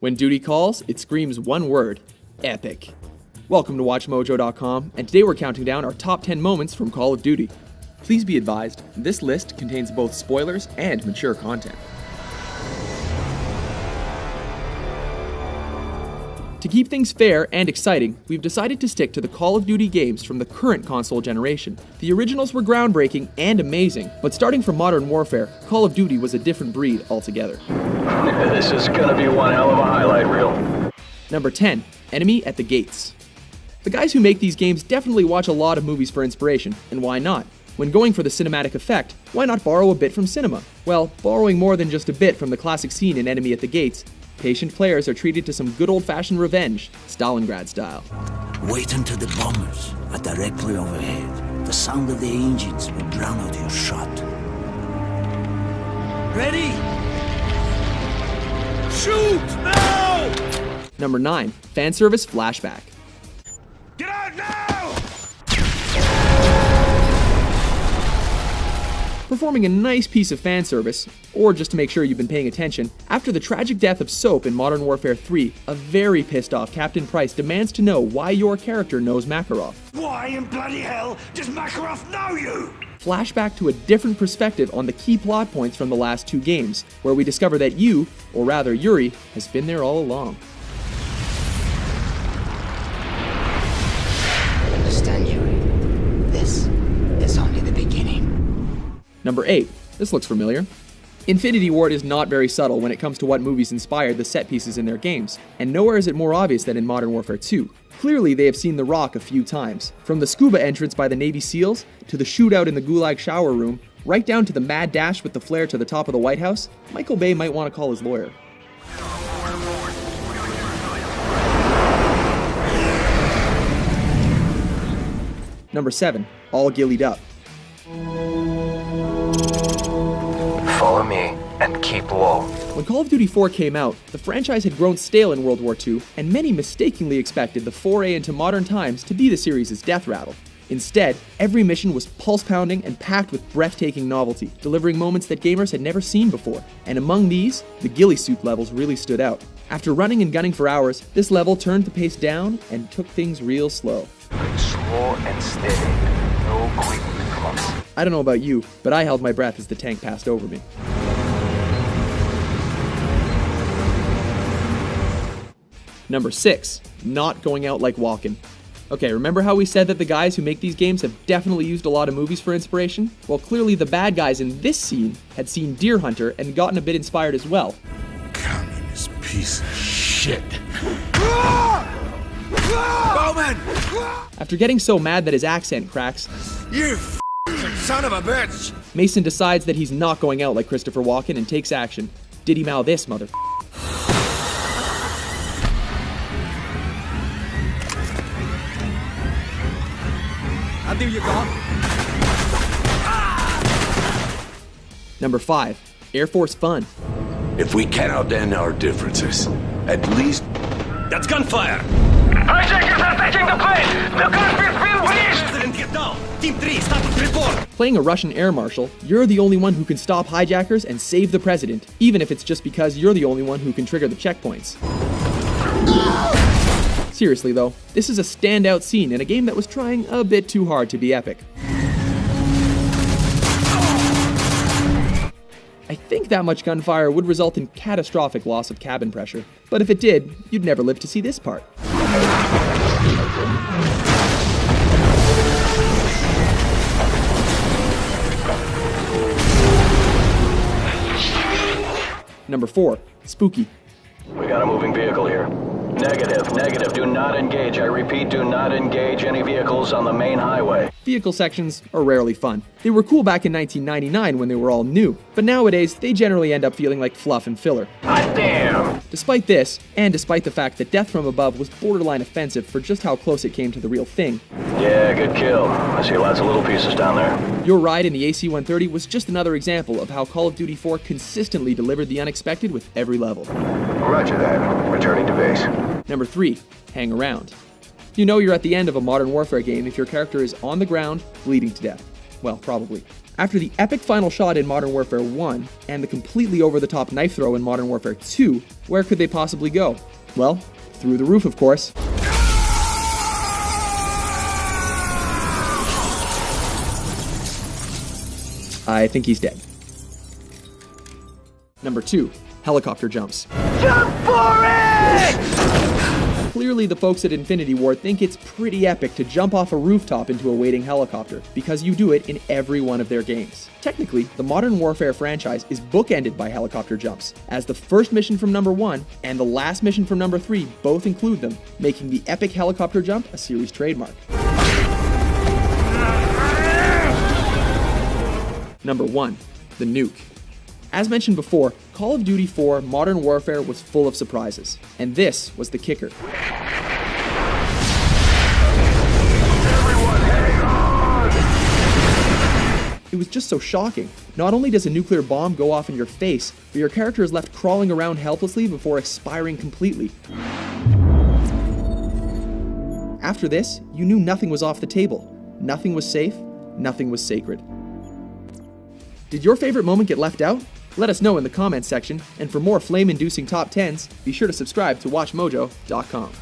When duty calls, it screams one word: epic. Welcome to WatchMojo.com, and today we're counting down our top 10 moments from Call of Duty. Please be advised, this list contains both spoilers and mature content. To keep things fair and exciting, we've decided to stick to the Call of Duty games from the current console generation. The originals were groundbreaking and amazing, but starting from Modern Warfare, Call of Duty was a different breed altogether. This is gonna be one hell of a highlight reel. Number 10, Enemy at the Gates. The guys who make these games definitely watch a lot of movies for inspiration, and why not? When going for the cinematic effect, why not borrow a bit from cinema? Well, borrowing more than just a bit from the classic scene in Enemy at the Gates, patient players are treated to some good old-fashioned revenge, Stalingrad style. Wait until the bombers are directly overhead. The sound of the engines will drown out your shot. Ready? Shoot now! Number 9, fan service flashback. Get out now! Performing a nice piece of fan service, or just to make sure you've been paying attention, after the tragic death of Soap in Modern Warfare 3, a very pissed off Captain Price demands to know why your character knows Makarov. Why in bloody hell does Makarov know you? Flashback to a different perspective on the key plot points from the last two games, where we discover that you, or rather Yuri, has been there all along. Understand, Yuri. This is only the beginning. Number 8. This looks familiar. Infinity Ward is not very subtle when it comes to what movies inspired the set pieces in their games, and nowhere is it more obvious than in Modern Warfare 2. Clearly, they have seen The Rock a few times. From the scuba entrance by the Navy SEALs, to the shootout in the Gulag shower room, right down to the mad dash with the flare to the top of the White House, Michael Bay might want to call his lawyer. Number 7. All gillied up. Follow me and keep low. When Call of Duty 4 came out, the franchise had grown stale in World War II, and many mistakenly expected the foray into modern times to be the series' death rattle. Instead, every mission was pulse-pounding and packed with breathtaking novelty, delivering moments that gamers had never seen before. And among these, the ghillie suit levels really stood out. After running and gunning for hours, this level turned the pace down and took things real slow. Slow and steady. No quick clumps. I don't know about you, but I held my breath as the tank passed over me. Number 6, not going out like walking. Okay, remember how we said that the guys who make these games have definitely used a lot of movies for inspiration? Well, clearly the bad guys in this scene had seen Deer Hunter and gotten a bit inspired as well. Communist piece of shit. Bowman! After getting so mad that his accent cracks, You son of a bitch! Mason decides that he's not going out like Christopher Walken and takes action. Diddy Mao this, mother. I'll do you gone. Number 5, Air Force fun. If we cannot end our differences, at least... That's gunfire! Hijackers are taking the plane! The cockpit's been breached! President, get down! Team 3, status report! Playing a Russian air marshal, you're the only one who can stop hijackers and save the president, even if it's just because you're the only one who can trigger the checkpoints. Seriously though, this is a standout scene in a game that was trying a bit too hard to be epic. I think that much gunfire would result in catastrophic loss of cabin pressure, but if it did, you'd never live to see this part. Number 4, spooky. We got a moving vehicle here. Negative. Do not engage. I repeat, do not engage any vehicles on the main highway. Vehicle sections are rarely fun. They were cool back in 1999 when they were all new, but nowadays they generally end up feeling like fluff and filler. Hot damn! Despite this, and despite the fact that Death from Above was borderline offensive for just how close it came to the real thing, Yeah, good kill. I see lots of little pieces down there. your ride in the AC-130 was just another example of how Call of Duty 4 consistently delivered the unexpected with every level. Roger that. Returning to base. Number 3, hang around. You know you're at the end of a Modern Warfare game if your character is on the ground, bleeding to death. Well, probably. After the epic final shot in Modern Warfare 1 and the completely over-the-top knife throw in Modern Warfare 2, where could they possibly go? Well, through the roof, of course. I think he's dead. Number 2, helicopter jumps. Jump for it! Clearly, the folks at Infinity Ward think it's pretty epic to jump off a rooftop into a waiting helicopter, because you do it in every one of their games. Technically, the Modern Warfare franchise is bookended by helicopter jumps, as the first mission from number 1 and the last mission from number 3 both include them, making the epic helicopter jump a series trademark. Number 1, the nuke. As mentioned before, Call of Duty 4 Modern Warfare was full of surprises, and this was the kicker. It was just so shocking. Not only does a nuclear bomb go off in your face, but your character is left crawling around helplessly before expiring completely. After this, you knew nothing was off the table. Nothing was safe, nothing was sacred. Did your favorite moment get left out? Let us know in the comments section, and for more flame-inducing top 10s, be sure to subscribe to WatchMojo.com.